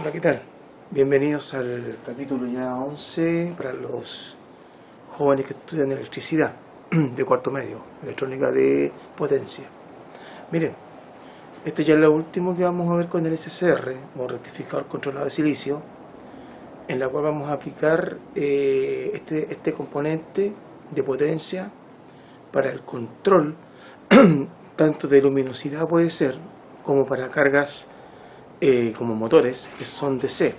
Hola, ¿qué tal? Bienvenidos al capítulo ya 11 para los jóvenes que estudian electricidad de cuarto medio, electrónica de potencia. Miren, este ya es lo último que vamos a ver con el SCR, o rectificador controlado de silicio, en la cual vamos a aplicar este componente de potencia para el control tanto de luminosidad puede ser, como para cargas como motores que son DC,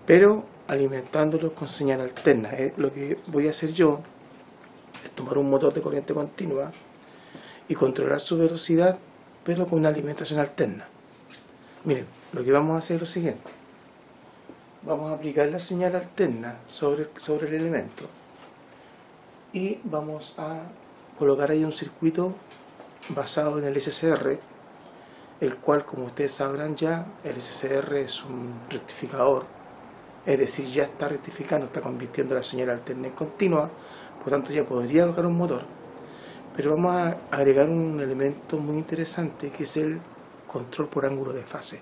pero alimentándolos con señal alterna. Lo que voy a hacer yo es tomar un motor de corriente continua y controlar su velocidad, pero con una alimentación alterna. Miren, lo que vamos a hacer es lo siguiente: vamos a aplicar la señal alterna sobre el elemento y vamos a colocar ahí un circuito basado en el SCR, el cual, como ustedes sabrán ya, el SCR es un rectificador, es decir, ya está rectificando, está convirtiendo la señal alterna en continua, por tanto ya podría colocar un motor. Pero vamos a agregar un elemento muy interesante, que es el control por ángulo de fase.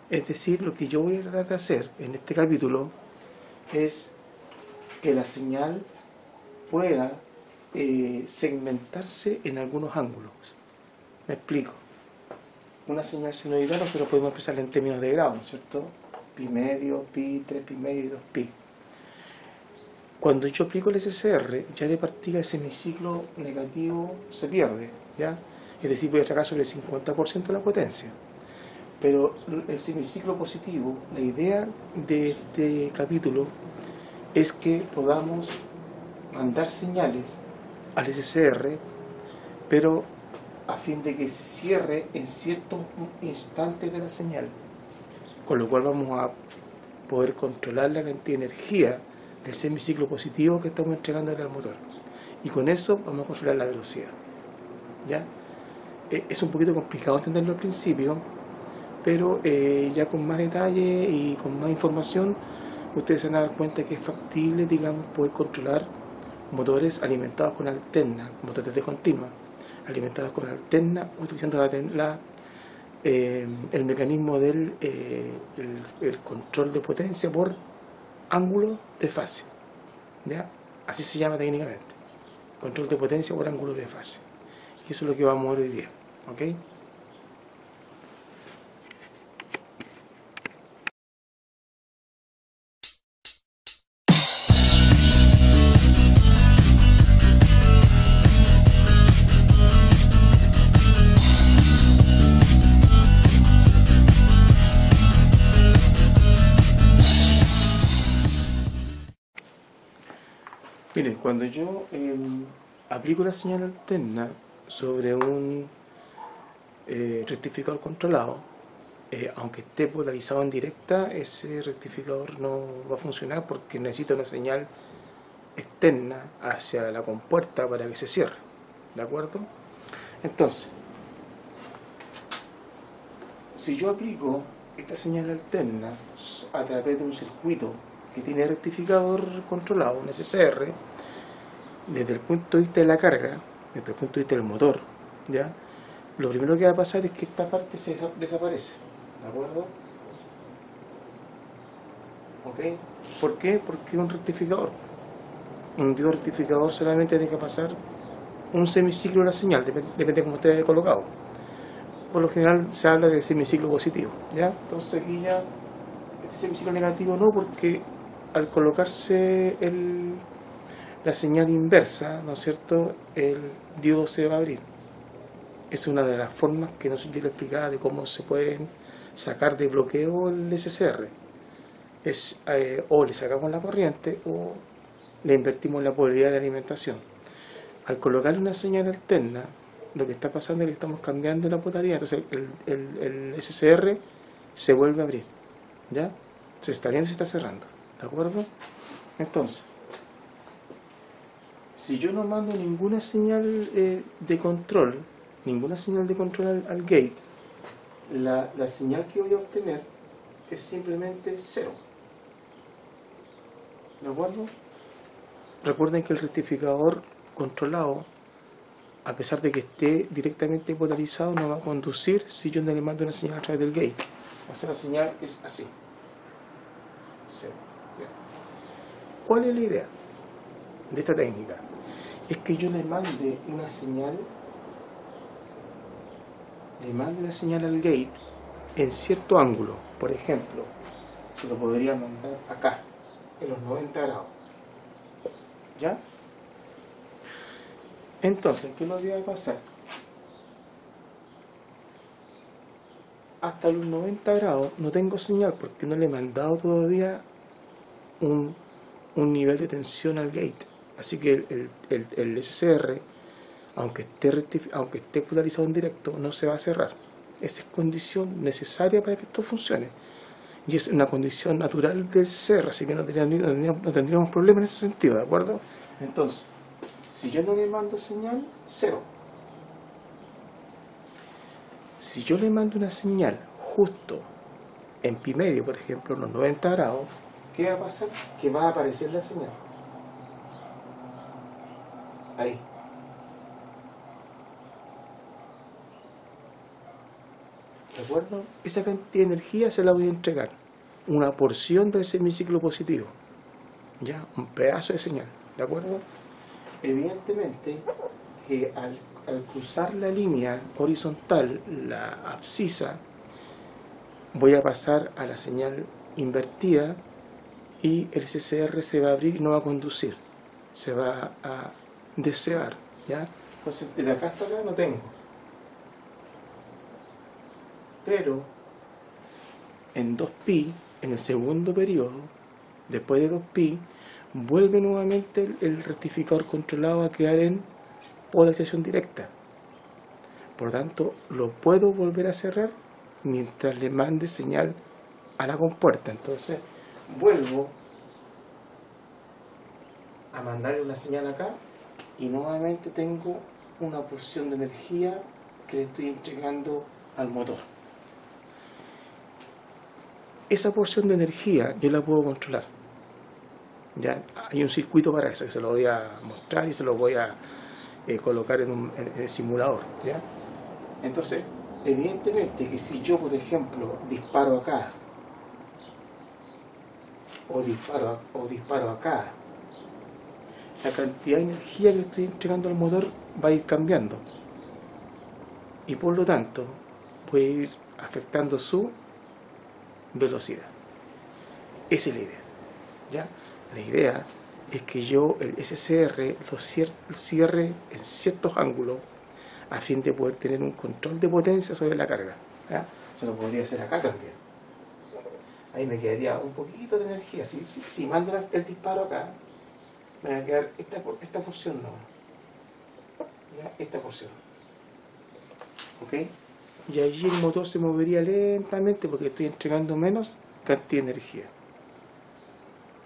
Es decir, lo que yo voy a tratar de hacer en este capítulo es que la señal pueda segmentarse en algunos ángulos. Me explico. Una señal senoidal nosotros podemos expresarla en términos de grado, ¿no es cierto? Pi medio, pi, 3 pi medio y 2 pi. Cuando yo aplico el SCR, ya de partida el semiciclo negativo se pierde, ¿ya? Es decir, voy a sacar sobre el 50% de la potencia. Pero el semiciclo positivo, la idea de este capítulo es que podamos mandar señales al SCR, pero a fin de que se cierre en ciertos instantes de la señal, con lo cual vamos a poder controlar la cantidad de energía del semiciclo positivo que estamos entregando al motor, y con eso vamos a controlar la velocidad. ¿Ya? Es un poquito complicado entenderlo al principio, pero ya con más detalle y con más información ustedes se van a dar cuenta que es factible, digamos, poder controlar motores alimentados con alterna, motores de continua alimentados con alterna, utilizando el mecanismo del el control de potencia por ángulo de fase. ¿Ya? Así se llama técnicamente, control de potencia por ángulo de fase. Y eso es lo que vamos a ver hoy día. ¿Ok? Miren, cuando yo aplico la señal alterna sobre un rectificador controlado, aunque esté polarizado en directa, ese rectificador no va a funcionar porque necesita una señal externa hacia la compuerta para que se cierre. ¿De acuerdo? Entonces, si yo aplico esta señal alterna a través de un circuito que tiene rectificador controlado, un SCR, desde el punto de vista de la carga, desde el punto de vista del motor, ¿ya? Lo primero que va a pasar es que esta parte se desaparece. ¿De acuerdo? ¿Ok? ¿Por qué? Porque es un rectificador. Un rectificador solamente tiene que pasar un semiciclo de la señal, depende de cómo esté colocado. Por lo general se habla del semiciclo positivo, ¿ya? Entonces aquí ya este semiciclo negativo no, porque al colocarse la señal inversa, ¿no es cierto?, el diodo se va a abrir. Es una de las formas que yo le explicaba de cómo se pueden sacar de bloqueo el SCR. O le sacamos la corriente o le invertimos la polaridad de alimentación. Al colocarle una señal alterna, lo que está pasando es que estamos cambiando la polaridad, entonces el SCR se vuelve a abrir, ¿ya? Se está abriendo y se está cerrando, ¿de acuerdo? Entonces, si yo no mando ninguna señal de control, al gate, la señal que voy a obtener es simplemente cero. ¿De acuerdo? Recuerden que el rectificador controlado, a pesar de que esté directamente polarizado, no va a conducir si yo no le mando una señal a través del gate. O sea, la señal es así. Cero. ¿Cuál es la idea de esta técnica? Es que yo le mande una señal al gate en cierto ángulo. Por ejemplo, se lo podría mandar acá, en los 90 grados. ¿Ya? Entonces, ¿qué es lo que va a pasar? Hasta los 90 grados no tengo señal porque no le he mandado todavía un nivel de tensión al gate. Así que el SCR, aunque esté polarizado en directo, no se va a cerrar. Esa es condición necesaria para que esto funcione. Y es una condición natural del SCR, así que no tendríamos problemas en ese sentido, ¿de acuerdo? Entonces, si yo no le mando señal, cero. Si yo le mando una señal justo en pi medio, por ejemplo, en los 90 grados, ¿qué va a pasar? Que va a aparecer la señal. Ahí. ¿De acuerdo? Esa cantidad de energía se la voy a entregar. Una porción del semiciclo positivo. ¿Ya? Un pedazo de señal. ¿De acuerdo? Evidentemente que al cruzar la línea horizontal, la abscisa, voy a pasar a la señal invertida y el SCR se va a abrir y no va a conducir. Se va a descebar. ¿Ya? Entonces, de acá hasta acá no tengo. Pero en 2pi, en el segundo periodo, después de 2pi, vuelve nuevamente el rectificador controlado a quedar en polarización directa. Por lo tanto, lo puedo volver a cerrar mientras le mande señal a la compuerta. Entonces, vuelvo a mandarle una señal acá y nuevamente tengo una porción de energía que le estoy entregando al motor. Esa porción de energía yo la puedo controlar. Ya hay un circuito para eso, que se lo voy a mostrar y se lo voy a colocar en el simulador. ¿Ya? Entonces, evidentemente que si yo, por ejemplo, disparo acá o disparo acá, la cantidad de energía que estoy entregando al motor va a ir cambiando y por lo tanto puede ir afectando su velocidad. Esa es la idea. ¿Ya? La idea es que yo el SCR lo cierre en ciertos ángulos a fin de poder tener un control de potencia sobre la carga. ¿Ya? Se lo podría hacer acá también. Ahí me quedaría un poquito de energía. Si mando el disparo acá, me va a quedar esta porción no. ¿Ya? Esta porción. ¿Ok? Y allí el motor se movería lentamente porque estoy entregando menos cantidad de energía.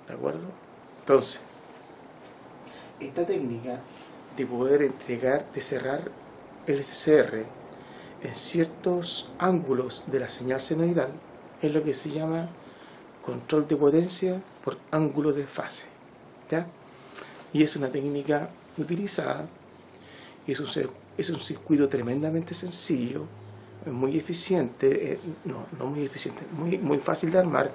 ¿De acuerdo? Entonces, esta técnica de poder de cerrar el SCR en ciertos ángulos de la señal senoidal es lo que se llama control de potencia por ángulo de fase. ¿Ya? Y es una técnica utilizada, es un circuito tremendamente sencillo, muy eficiente, no muy eficiente, muy fácil de armar,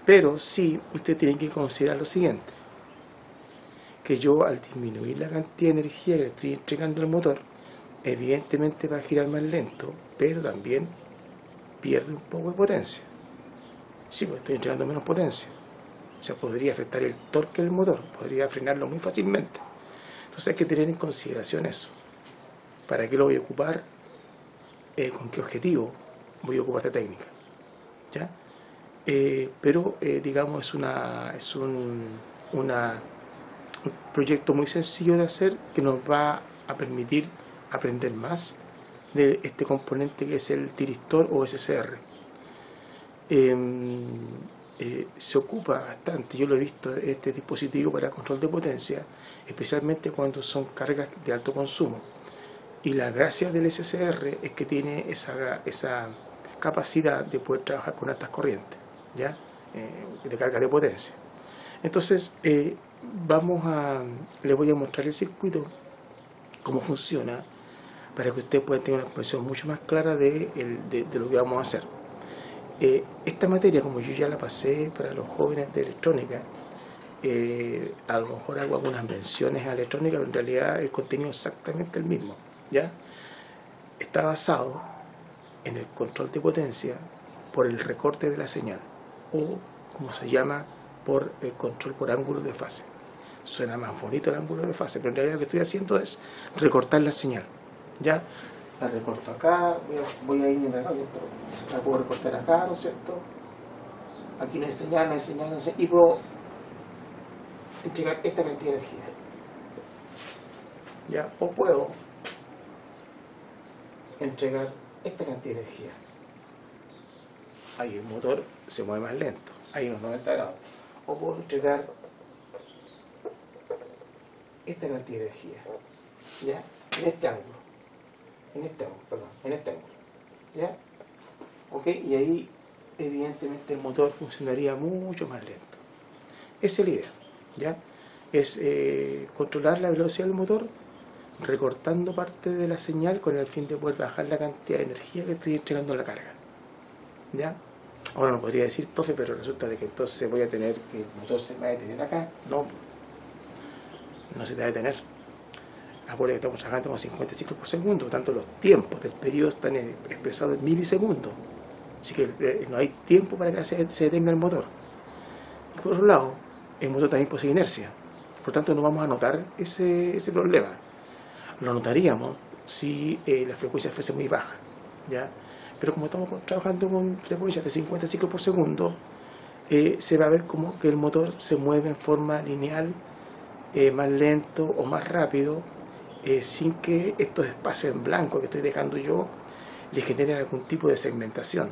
pero sí usted tiene que considerar lo siguiente, que yo al disminuir la cantidad de energía que le estoy entregando al motor, evidentemente va a girar más lento, pero también pierde un poco de potencia. Sí, pues estoy entregando menos potencia. O sea, podría afectar el torque del motor, podría frenarlo muy fácilmente. Entonces hay que tener en consideración eso. ¿Para qué lo voy a ocupar? ¿Con qué objetivo voy a ocupar esta técnica? ¿Ya? Pero digamos es un proyecto muy sencillo de hacer que nos va a permitir aprender más de este componente que es el tiristor o SCR. Se ocupa bastante, yo lo he visto, este dispositivo para control de potencia, especialmente cuando son cargas de alto consumo. Y la gracia del SCR es que tiene esa capacidad de poder trabajar con altas corrientes, ¿ya? De carga de potencia. Entonces, le voy a mostrar el circuito, cómo funciona, para que usted pueda tener una comprensión mucho más clara de lo que vamos a hacer. Esta materia, como yo ya la pasé para los jóvenes de electrónica, a lo mejor hago algunas menciones a electrónica, pero en realidad el contenido es exactamente el mismo, ¿ya? Está basado en el control de potencia por el recorte de la señal, o como se llama, por el control por ángulo de fase. Suena más bonito el ángulo de fase, pero en realidad lo que estoy haciendo es recortar la señal, ¿ya? La recorto acá, voy a ir en el la puedo recortar acá, ¿no es cierto? Aquí no hay señal, no hay señal, no hay señal, y puedo entregar esta cantidad de energía, ¿ya? O puedo entregar esta cantidad de energía. Ahí el motor se mueve más lento, ahí unos 90 grados. O puedo entregar esta cantidad de energía, ¿ya? En este ángulo, en este ángulo, ¿ya? ¿Ok? Y ahí evidentemente el motor funcionaría mucho más lento. Esa es la idea, ¿ya? Es controlar la velocidad del motor recortando parte de la señal con el fin de poder bajar la cantidad de energía que estoy entregando a la carga, ¿ya? Ahora no podría decir, profe, pero resulta de que entonces voy a tener que el motor se va a detener acá. No se te va a detener. Acuérdense que estamos trabajando con 50 ciclos por segundo, por tanto los tiempos del periodo están expresados en milisegundos. Así que no hay tiempo para que se detenga el motor. Y por otro lado, el motor también posee inercia. Por tanto, no vamos a notar ese problema. Lo notaríamos si la frecuencia fuese muy baja, ¿ya? Pero como estamos trabajando con frecuencias de 50 ciclos por segundo, se va a ver como que el motor se mueve en forma lineal, más lento o más rápido, sin que estos espacios en blanco que estoy dejando yo le generen algún tipo de segmentación,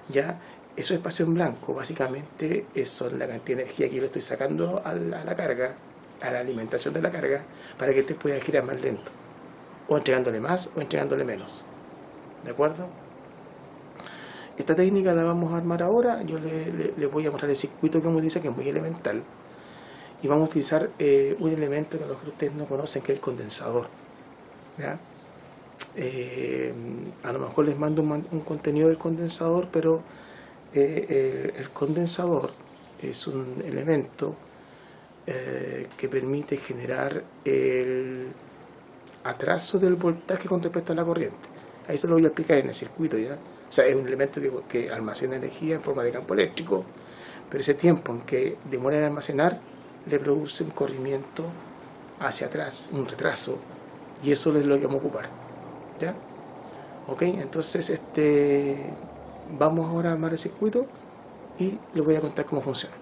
¿ya? Esos espacios en blanco básicamente son la cantidad de energía que yo le estoy sacando a la carga, a la alimentación de la carga, para que este pueda girar más lento, o entregándole más o entregándole menos, ¿de acuerdo? Esta técnica la vamos a armar ahora. Yo le voy a mostrar el circuito que vamos a utilizar, que es muy elemental, y vamos a utilizar un elemento que a lo mejor ustedes no conocen, que es el condensador, ¿ya? A lo mejor les mando un contenido del condensador, pero el condensador es un elemento que permite generar el atraso del voltaje con respecto a la corriente. Ahí se lo voy a explicar en el circuito, ¿ya? O sea, es un elemento que almacena energía en forma de campo eléctrico, pero ese tiempo en que demora en almacenar le produce un corrimiento hacia atrás, un retraso, y eso es lo que vamos a ocupar, ¿ya? Ok, entonces vamos ahora a armar el circuito y les voy a contar cómo funciona.